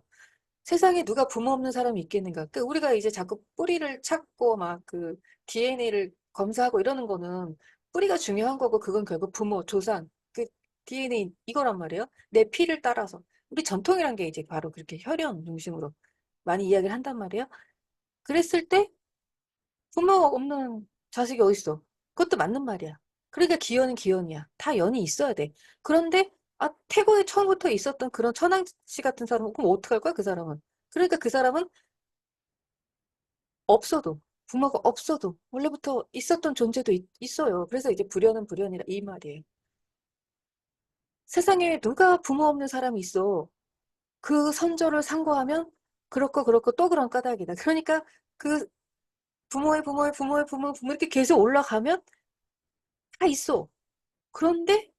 세상에 누가 부모 없는 사람이 있겠는가? 그 우리가 이제 자꾸 뿌리를 찾고 막 그 DNA를 검사하고 이러는 거는 뿌리가 중요한 거고 그건 결국 부모, 조상, 그 DNA 이거란 말이에요. 내 피를 따라서. 우리 전통이란 게 이제 바로 그렇게 혈연 중심으로 많이 이야기를 한단 말이에요. 그랬을 때 부모가 없는 자식이 어딨어? 그것도 맞는 말이야. 그러니까 기연은 기연이야. 다 연이 있어야 돼. 그런데 아 태고에 처음부터 있었던 그런 천황씨 같은 사람은 그럼 어떡할 거야 그 사람은? 그러니까 그 사람은 없어도 부모가 없어도 원래부터 있었던 존재도 있어요. 그래서 이제 불연은 불연이라 이 말이에요. 세상에 누가 부모 없는 사람이 있어. 그 선조를 상고하면 그렇고 그렇고 또 그런 까닭이다. 그러니까 그 부모의 부모의 부모의 부모 부모 이렇게 계속 올라가면 다 있어. 그런데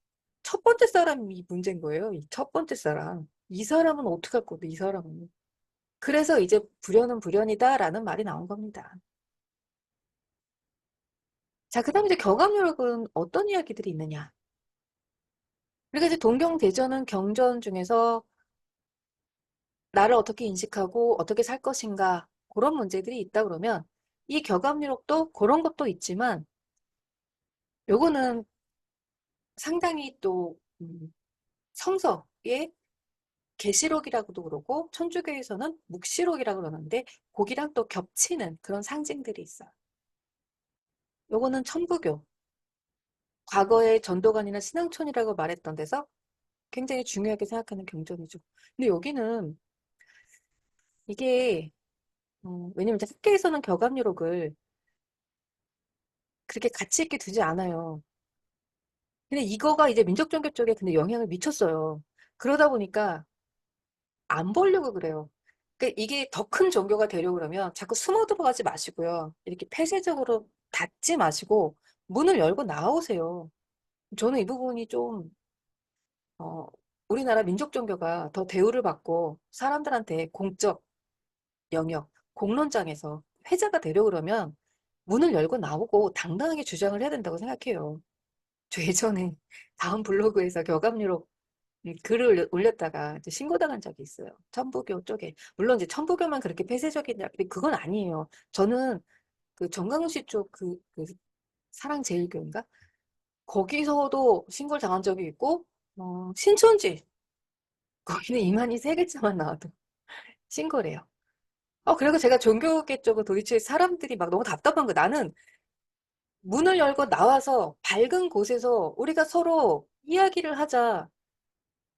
첫 번째 사람이 문제인 거예요. 이 첫 번째 사람. 이 사람은 어떡할 건데, 이 사람은. 그래서 이제 불연은 불연이다라는 말이 나온 겁니다. 자, 그 다음에 이제 경합력은 어떤 이야기들이 있느냐. 그러니까 이제 동경대전은 경전 중에서 나를 어떻게 인식하고 어떻게 살 것인가 그런 문제들이 있다 그러면 이 격압유록도 그런 것도 있지만 요거는 상당히 또 성서의 계시록이라고도 그러고 천주교에서는 묵시록이라고 그러는데 거기랑 또 겹치는 그런 상징들이 있어요. 요거는 천부교, 과거의 전도관이나 신앙촌이라고 말했던 데서 굉장히 중요하게 생각하는 경전이죠. 근데 여기는 이게 왜냐면 이제 학계에서는 격압유록을 그렇게 가치 있게 두지 않아요. 근데 이거가 이제 민족종교 쪽에 근데 영향을 미쳤어요. 그러다 보니까 안 보려고 그래요. 그러니까 이게 더 큰 종교가 되려고 그러면 자꾸 숨어 들어가지 마시고요. 이렇게 폐쇄적으로 닫지 마시고 문을 열고 나오세요. 저는 이 부분이 좀 어, 우리나라 민족종교가 더 대우를 받고 사람들한테 공적 영역, 공론장에서 회자가 되려고 그러면 문을 열고 나오고 당당하게 주장을 해야 된다고 생각해요. 저 예전에 다음 블로그에서 교감유로 글을 올렸다가 이제 신고당한 적이 있어요. 천부교 쪽에. 물론 이제 천부교만 그렇게 폐쇄적이냐, 근데 그건 아니에요. 저는 그 정강훈 씨 쪽 그 사랑제일교인가? 거기서도 신고를 당한 적이 있고, 신천지. 거기는 이만희 세 글자만 나와도 신고래요. 그리고 제가 종교계 쪽은 도대체 사람들이 막 너무 답답한 거. 나는 문을 열고 나와서 밝은 곳에서 우리가 서로 이야기를 하자.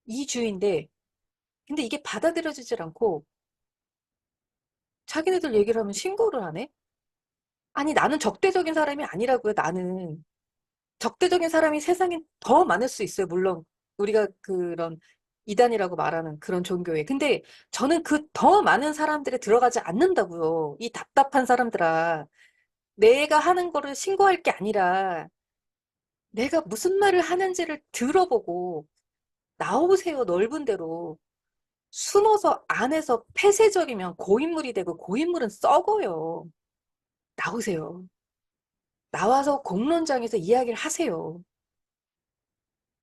이 주인데, 근데 이게 받아들여지질 않고, 자기네들 얘기를 하면 신고를 하네? 아니, 나는 적대적인 사람이 아니라고요, 나는. 적대적인 사람이 세상에 더 많을 수 있어요, 물론. 우리가 그런 이단이라고 말하는 그런 종교에. 근데 저는 그 더 많은 사람들이 들어가지 않는다고요. 이 답답한 사람들아. 내가 하는 거를 신고할 게 아니라 내가 무슨 말을 하는지를 들어보고 나오세요. 넓은 데로. 숨어서 안에서 폐쇄적이면 고인물이 되고 고인물은 썩어요. 나오세요. 나와서 공론장에서 이야기를 하세요.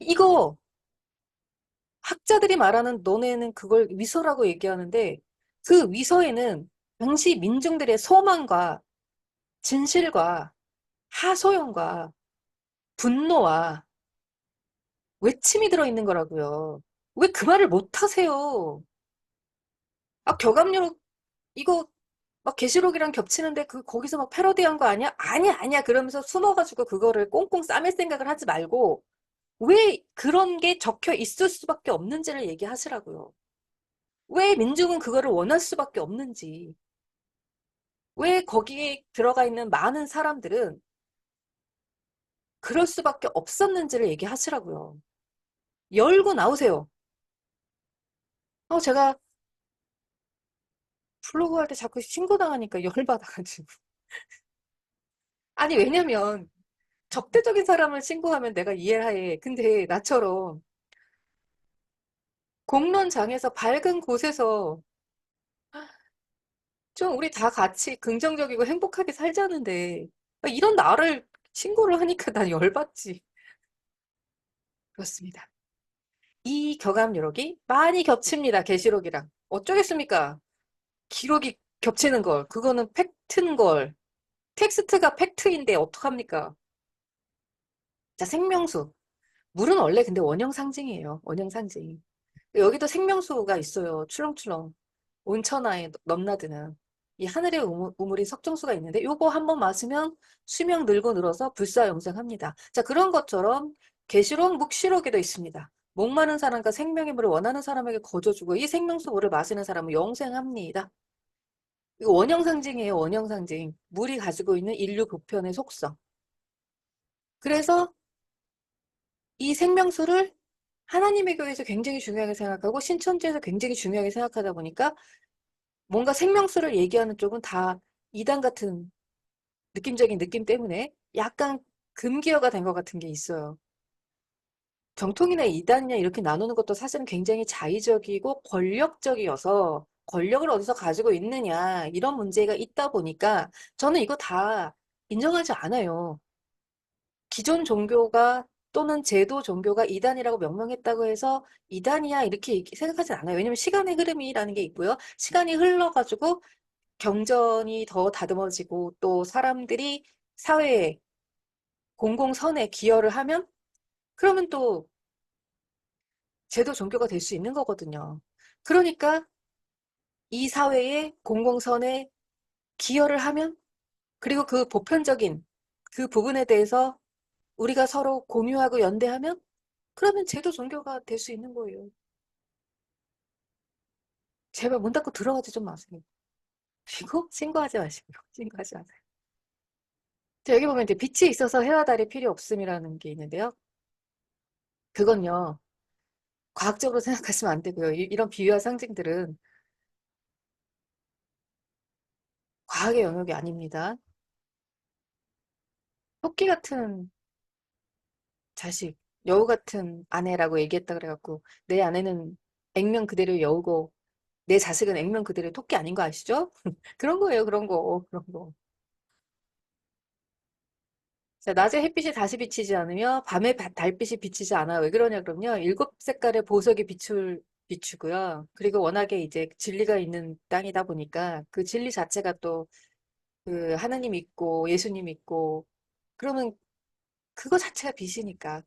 이거 학자들이 말하는 너네는 그걸 위서라고 얘기하는데 그 위서에는 당시 민중들의 소망과 진실과 하소연과 분노와 외침이 들어있는 거라고요. 왜 그 말을 못 하세요? 아, 겨감료로 이거 막 계시록이랑 겹치는데 그 거기서 막 패러디한 거 아니야? 아니야, 아니야. 그러면서 숨어가지고 그거를 꽁꽁 싸맬 생각을 하지 말고 왜 그런 게 적혀 있을 수밖에 없는지를 얘기하시라고요. 왜 민중은 그거를 원할 수밖에 없는지. 왜 거기에 들어가 있는 많은 사람들은 그럴 수밖에 없었는지를 얘기하시라고요. 열고 나오세요. 제가 블로그 할 때 자꾸 신고당하니까 열받아가지고. 아니, 왜냐면 적대적인 사람을 신고하면 내가 이해를 해. 근데 나처럼 공론장에서 밝은 곳에서 좀 우리 다 같이 긍정적이고 행복하게 살자는데 이런 나를 신고를 하니까 난 열받지. 그렇습니다. 이 경합 요록이 많이 겹칩니다. 계시록이랑. 어쩌겠습니까? 기록이 겹치는 걸. 그거는 팩트인 걸. 텍스트가 팩트인데 어떡합니까? 자, 생명수. 물은 원래 근데 원형 상징이에요. 원형 상징. 여기도 생명수가 있어요. 출렁출렁. 온천하에 넘나드는. 이 하늘의 우물이 석정수가 있는데 요거 한번 마시면 수명 늘고 늘어서 불사영생합니다. 자, 그런 것처럼 계시록, 묵시록에도 있습니다. 목마른 사람과 생명의 물을 원하는 사람에게 거저주고 이 생명수 물을 마시는 사람은 영생합니다. 이거 원형 상징이에요. 원형 상징. 물이 가지고 있는 인류 보편의 속성. 그래서 이 생명수를 하나님의 교회에서 굉장히 중요하게 생각하고 신천지에서 굉장히 중요하게 생각하다 보니까 뭔가 생명수를 얘기하는 쪽은 다 이단 같은 느낌적인 느낌 때문에 약간 금기어가 된 것 같은 게 있어요. 정통이나 이단이냐 이렇게 나누는 것도 사실은 굉장히 자의적이고 권력적이어서 권력을 어디서 가지고 있느냐 이런 문제가 있다 보니까 저는 이거 다 인정하지 않아요. 기존 종교가 또는 제도 종교가 이단이라고 명명했다고 해서 이단이야 이렇게 생각하진 않아요. 왜냐면 시간의 흐름이라는 게 있고요. 시간이 흘러가지고 경전이 더 다듬어지고 또 사람들이 사회에 공공선에 기여를 하면 그러면 또 제도 종교가 될 수 있는 거거든요. 그러니까 이 사회의 공공선에 기여를 하면 그리고 그 보편적인 그 부분에 대해서 우리가 서로 공유하고 연대하면 그러면 제도 종교가 될 수 있는 거예요. 제발 문 닫고 들어가지 좀 마세요. 그리고 신고하지 마시고요. 신고하지 마세요. 자, 여기 보면 이제 빛이 있어서 해와 달이 필요 없음이라는 게 있는데요. 그건요. 과학적으로 생각하시면 안 되고요. 이런 비유와 상징들은 과학의 영역이 아닙니다. 토끼 같은 자식, 여우 같은 아내라고 얘기했다 그래갖고 내 아내는 액면 그대로 여우고 내 자식은 액면 그대로 토끼 아닌 거 아시죠? 그런 거예요, 그런 거. 그런 거. 자, 낮에 햇빛이 다시 비치지 않으며 밤에 달빛이 비치지 않아. 왜 그러냐 그러면요. 일곱 색깔의 보석이 비추고요. 그리고 워낙에 이제 진리가 있는 땅이다 보니까 그 진리 자체가 또 그 하나님 있고 예수님 있고 그러면 그거 자체가 빛이니까.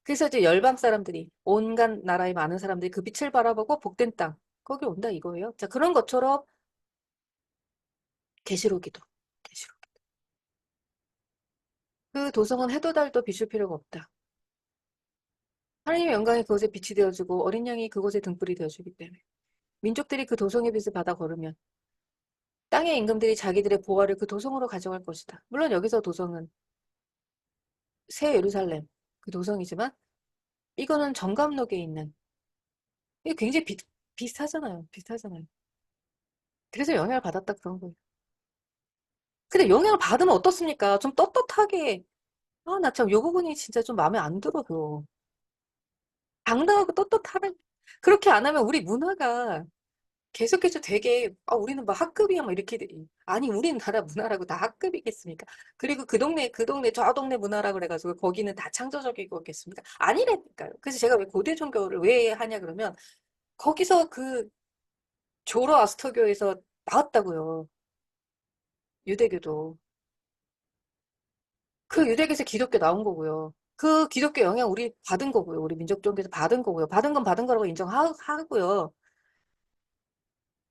그래서 이제 열방 사람들이 온갖 나라의 많은 사람들이 그 빛을 바라보고 복된 땅 거기 온다 이거예요. 자, 그런 것처럼 계시록이도 계시록. 그 도성은 해도 달도 비출 필요가 없다. 하나님의 영광이 그곳에 빛이 되어주고 어린 양이 그곳에 등불이 되어주기 때문에 민족들이 그 도성의 빛을 받아 걸으면 땅의 임금들이 자기들의 보화를 그 도성으로 가져갈 것이다. 물론 여기서 도성은 새 예루살렘 그 도성이지만 이거는 정감록에 있는 이게 굉장히 비슷하잖아요. 비슷하잖아요. 그래서 영향을 받았다 그런 거예요. 근데 영향을 받으면 어떻습니까? 좀 떳떳하게. 아, 나 참, 요 부분이 진짜 좀 마음에 안 들어요. 당당하고 떳떳하는, 그렇게 안 하면 우리 문화가 계속해서 되게, 아, 우리는 막 학급이야, 막 이렇게, 아니, 우리나라 문화라고 다 학급이겠습니까? 그리고 그 동네, 저 동네 문화라고 그래가지고 거기는 다 창조적이겠습니까? 아니라니까요. 그래서 제가 왜 고대 종교를 왜 하냐 그러면, 거기서 그 조로아스터교에서 나왔다고요. 유대교도. 그 유대교에서 기독교 나온 거고요. 그 기독교 영향 우리 받은 거고요. 우리 민족종교에서 받은 거고요. 받은 건 받은 거라고 인정하고요.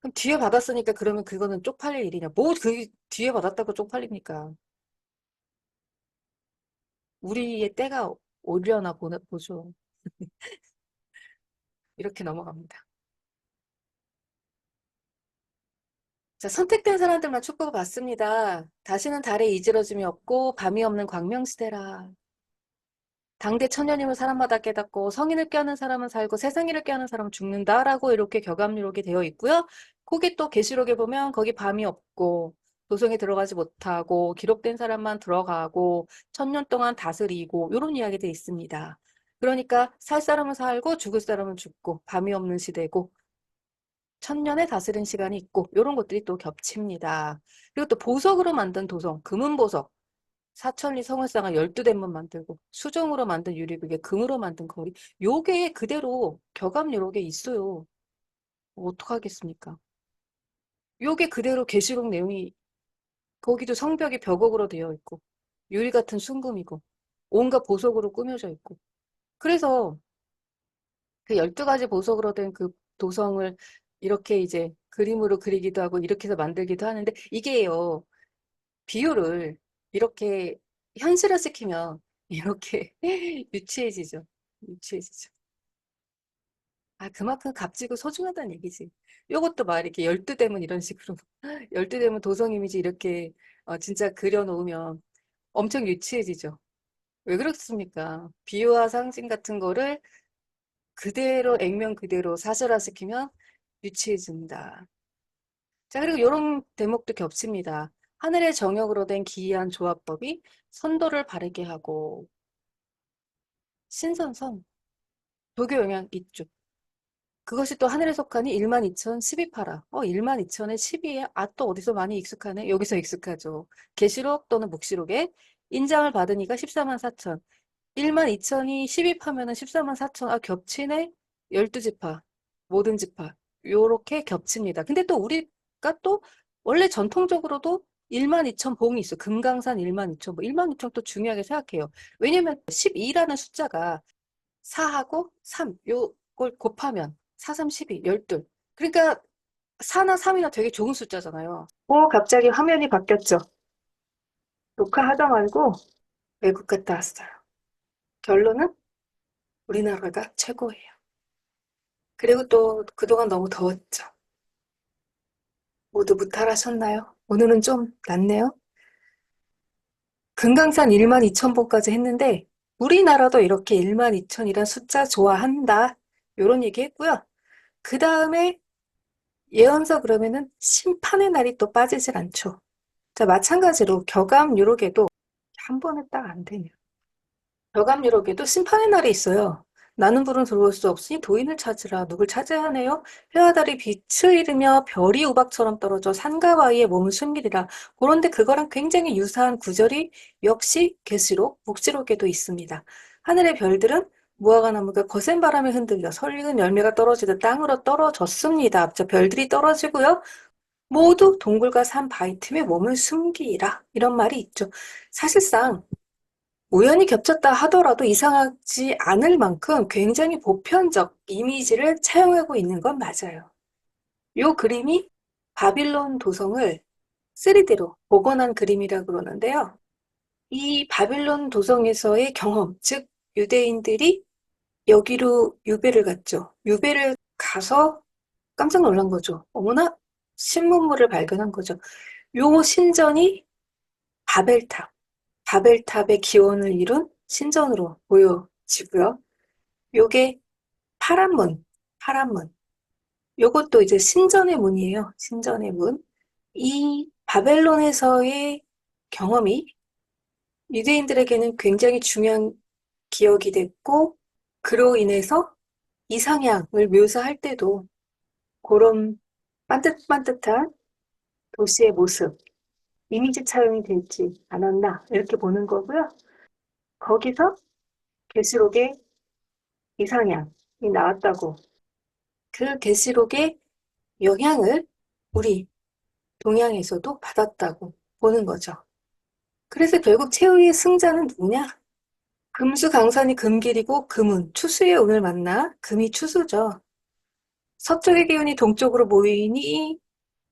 그럼 뒤에 받았으니까 그러면 그거는 쪽팔릴 일이냐. 뭐 그 뒤에 받았다고 쪽팔립니까? 우리의 때가 오려나 보죠. 이렇게 넘어갑니다. 자, 선택된 사람들만 축복을 받습니다. 다시는 달에 이지러짐이 없고 밤이 없는 광명시대라. 당대 천년임을 사람마다 깨닫고 성인을 꾀하는 사람은 살고 세상일을 꾀하는 사람은 죽는다라고 이렇게 격암록이 되어 있고요. 거기 또 계시록에 보면 거기 밤이 없고 도성에 들어가지 못하고 기록된 사람만 들어가고 천년 동안 다스리고 이런 이야기들이 있습니다. 그러니까 살 사람은 살고 죽을 사람은 죽고 밤이 없는 시대고 천년의 다스린 시간이 있고 이런 것들이 또 겹칩니다. 그리고 또 보석으로 만든 도성, 금은보석. 사천리 성을상을 12대문 만들고 수정으로 만든 유리구에 금으로 만든 거리. 요게 그대로 격암 요렇게 있어요. 어떡하겠습니까? 요게 그대로 계시록 내용이 거기도 성벽이 벽옥으로 되어 있고 유리 같은 순금이고 온갖 보석으로 꾸며져 있고 그래서 그 12가지 보석으로 된 그 도성을 이렇게 이제 그림으로 그리기도 하고 이렇게 해서 만들기도 하는데 이게요. 비율을 이렇게 현실화시키면 이렇게 유치해지죠. 유치해지죠. 아, 그만큼 값지고 소중하다는 얘기지. 요것도 막 이렇게 12대문 이런 식으로 12대문 도성 이미지 이렇게 진짜 그려놓으면 엄청 유치해지죠. 왜 그렇습니까? 비유와 상징 같은 거를 그대로 액면 그대로 사실화시키면 유치해진다. 자, 그리고 이런 대목도 겹칩니다. 하늘의 정역으로 된 기이한 조합법이 선도를 바르게 하고 신선선, 도교 영향 있죠. 그것이 또 하늘에 속하니 12,000 12파라. 12,000에 12에 또 어디서 많이 익숙하네? 여기서 익숙하죠. 계시록 또는 묵시록에 인장을 받으니까 14만 4천. 12,000이 12파면은 14만 4천. 겹치네? 12지파. 모든 지파. 요렇게 겹칩니다. 근데 또 우리가 또 원래 전통적으로도 12,000 봉이 있어. 금강산 12,000. 뭐 12,000 또 중요하게 생각해요. 왜냐면 12라는 숫자가 4하고 3, 요걸 곱하면 4, 3, 12, 12. 그러니까 4나 3이나 되게 좋은 숫자잖아요. 갑자기 화면이 바뀌었죠. 녹화하다 말고 외국 갔다 왔어요. 결론은 우리나라가 최고예요. 그리고 또 그동안 너무 더웠죠. 모두 무탈하셨나요? 오늘은 좀 낫네요. 금강산 12,000보까지 했는데 우리나라도 이렇게 12,000이란 숫자 좋아한다. 요런 얘기 했고요. 그 다음에 예언서 그러면은 심판의 날이 또 빠지질 않죠. 자, 마찬가지로 격암 유록에도 한 번에 딱 안 되네요. 격암 유록에도 심판의 날이 있어요. 나는 불은 들어올 수 없으니 도인을 찾으라. 누굴 찾아야 하네요? 해와 달이 빛을 잃으며 별이 우박처럼 떨어져 산과 바위에 몸을 숨기리라. 그런데 그거랑 굉장히 유사한 구절이 역시 계시록, 묵시록에도 있습니다. 하늘의 별들은 무화과 나무가 거센 바람에 흔들려 설익은 열매가 떨어지듯 땅으로 떨어졌습니다. 저 별들이 떨어지고요. 모두 동굴과 산 바위 틈에 몸을 숨기라. 이런 말이 있죠. 사실상 우연히 겹쳤다 하더라도 이상하지 않을 만큼 굉장히 보편적 이미지를 차용하고 있는 건 맞아요. 요 그림이 바빌론 도성을 3D로 복원한 그림이라 그러는데요. 이 바빌론 도성에서의 경험, 즉 유대인들이 여기로 유배를 갔죠. 유배를 가서 깜짝 놀란 거죠. 어머나 신문물을 발견한 거죠. 요 신전이 바벨탑, 바벨탑의 기원을 이룬 신전으로 보여지고요. 요게 파란 문, 파란 문. 요것도 이제 신전의 문이에요. 신전의 문. 이 바벨론에서의 경험이 유대인들에게는 굉장히 중요한 기억이 됐고, 그로 인해서 이상향을 묘사할 때도 그런 반듯반듯한 도시의 모습, 이미지 차용이 되지 않았나, 이렇게 보는 거고요. 거기서 계시록의 이상향이 나왔다고. 그 계시록의 영향을 우리 동양에서도 받았다고 보는 거죠. 그래서 결국 최후의 승자는 누구냐? 금수강산이 금길이고 금은 추수의 운을 만나 금이 추수죠. 서쪽의 기운이 동쪽으로 모이니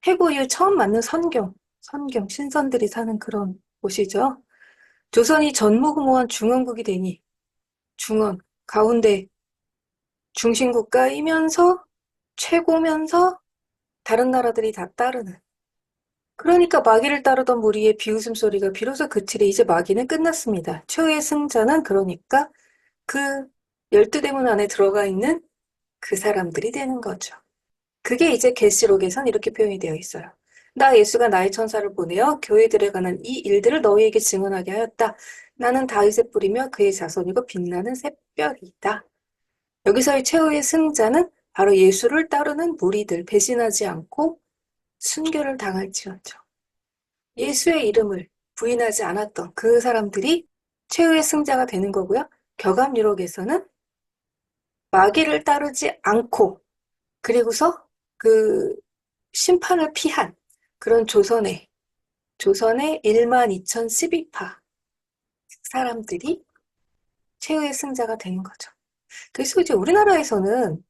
해고 이후 처음 맞는 선경, 신선들이 사는 그런 곳이죠. 조선이 전무후무한 중원국이 되니 중원, 가운데 중심국가이면서 최고면서 다른 나라들이 다 따르는. 그러니까 마귀를 따르던 무리의 비웃음 소리가 비로소 그치리 이제 마귀는 끝났습니다. 최후의 승자는 그러니까 그 12대문 안에 들어가 있는 그 사람들이 되는 거죠. 그게 이제 계시록에선 이렇게 표현이 되어 있어요. 나 예수가 나의 천사를 보내어 교회들에 관한 이 일들을 너희에게 증언하게 하였다. 나는 다윗의 뿌리며 그의 자손이고 빛나는 샛별이다. 여기서의 최후의 승자는 바로 예수를 따르는 무리들, 배신하지 않고 순교를 당할지언정. 예수의 이름을 부인하지 않았던 그 사람들이 최후의 승자가 되는 거고요. 격암유록에서는 마귀를 따르지 않고 그리고서 그 심판을 피한 그런 조선의 12,012파 사람들이 최후의 승자가 되는 거죠. 그래서 이제 우리나라에서는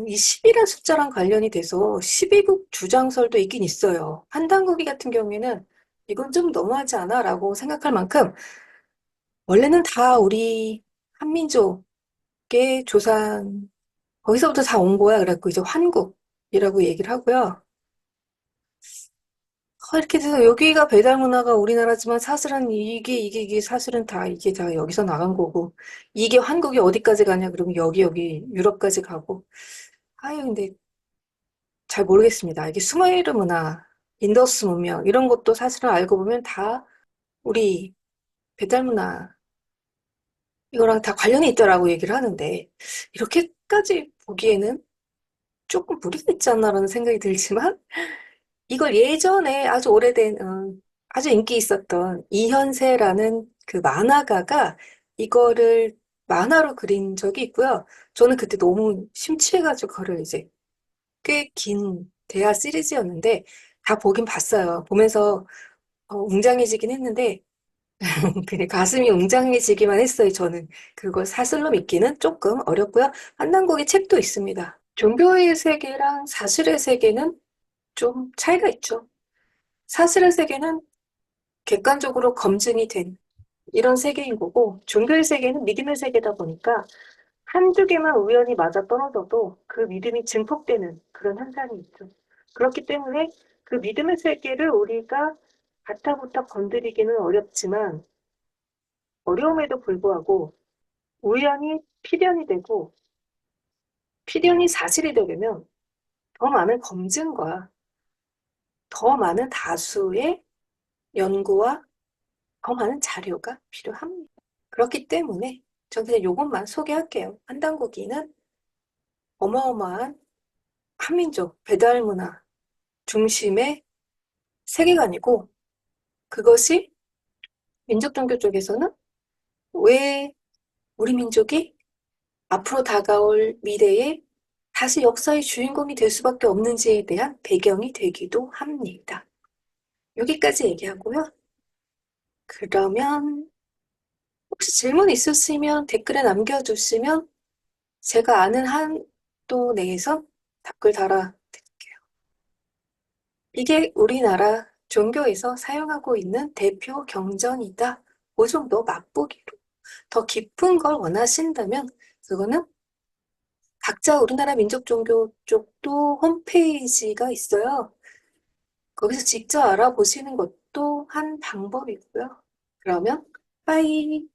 이 10이란 숫자랑 관련이 돼서 12국 주장설도 있긴 있어요. 한당구기 같은 경우에는 이건 좀 너무하지 않아? 라고 생각할 만큼 원래는 다 우리 한민족의 조상, 거기서부터 다 온 거야. 그래갖고 이제 환국이라고 얘기를 하고요. 이렇게 돼서 여기가 배달 문화가 우리나라지만 사실은 이게 사실은 다 이게 다 여기서 나간 거고 이게 한국이 어디까지 가냐 그러면 여기 유럽까지 가고 아유 근데 잘 모르겠습니다. 이게 수메르 문화, 인더스 문명 이런 것도 사실은 알고 보면 다 우리 배달 문화 이거랑 다 관련이 있다라고 얘기를 하는데 이렇게까지 보기에는 조금 무리가 있지 않나라는 생각이 들지만 이걸 예전에 아주 오래된 아주 인기 있었던 이현세라는 그 만화가가 이거를 만화로 그린 적이 있고요. 저는 그때 너무 심취해가지고 그거를 이제 꽤 긴 대하 시리즈였는데 다 보긴 봤어요. 보면서 웅장해지긴 했는데 그냥 가슴이 웅장해지기만 했어요. 저는 그걸 사실로 믿기는 조금 어렵고요. 한남국의 책도 있습니다. 종교의 세계랑 사실의 세계는 좀 차이가 있죠. 사실의 세계는 객관적으로 검증이 된 이런 세계인 거고, 종교의 세계는 믿음의 세계다 보니까 한두 개만 우연히 맞아 떨어져도 그 믿음이 증폭되는 그런 현상이 있죠. 그렇기 때문에 그 믿음의 세계를 우리가 바타부타 건드리기는 어렵지만, 어려움에도 불구하고 우연히 필연이 되고, 필연이 사실이 되려면 더 많은 검증과 더 많은 다수의 연구와 더 많은 자료가 필요합니다. 그렇기 때문에 전 그냥 요것만 소개할게요. 한당고기는 어마어마한 한민족 배달 문화 중심의 세계관이고 그것이 민족 종교 쪽에서는 왜 우리 민족이 앞으로 다가올 미래에 다시 역사의 주인공이 될 수밖에 없는지에 대한 배경이 되기도 합니다. 여기까지 얘기하고요. 그러면 혹시 질문 있으시면 댓글에 남겨주시면 제가 아는 한도 내에서 답글 달아드릴게요. 이게 우리나라 종교에서 사용하고 있는 대표 경전이다. 그 정도 맛보기로. 더 깊은 걸 원하신다면 그거는 각자 우리나라 민족 종교 쪽도 홈페이지가 있어요. 거기서 직접 알아보시는 것도 한 방법이고요. 그러면 빠이.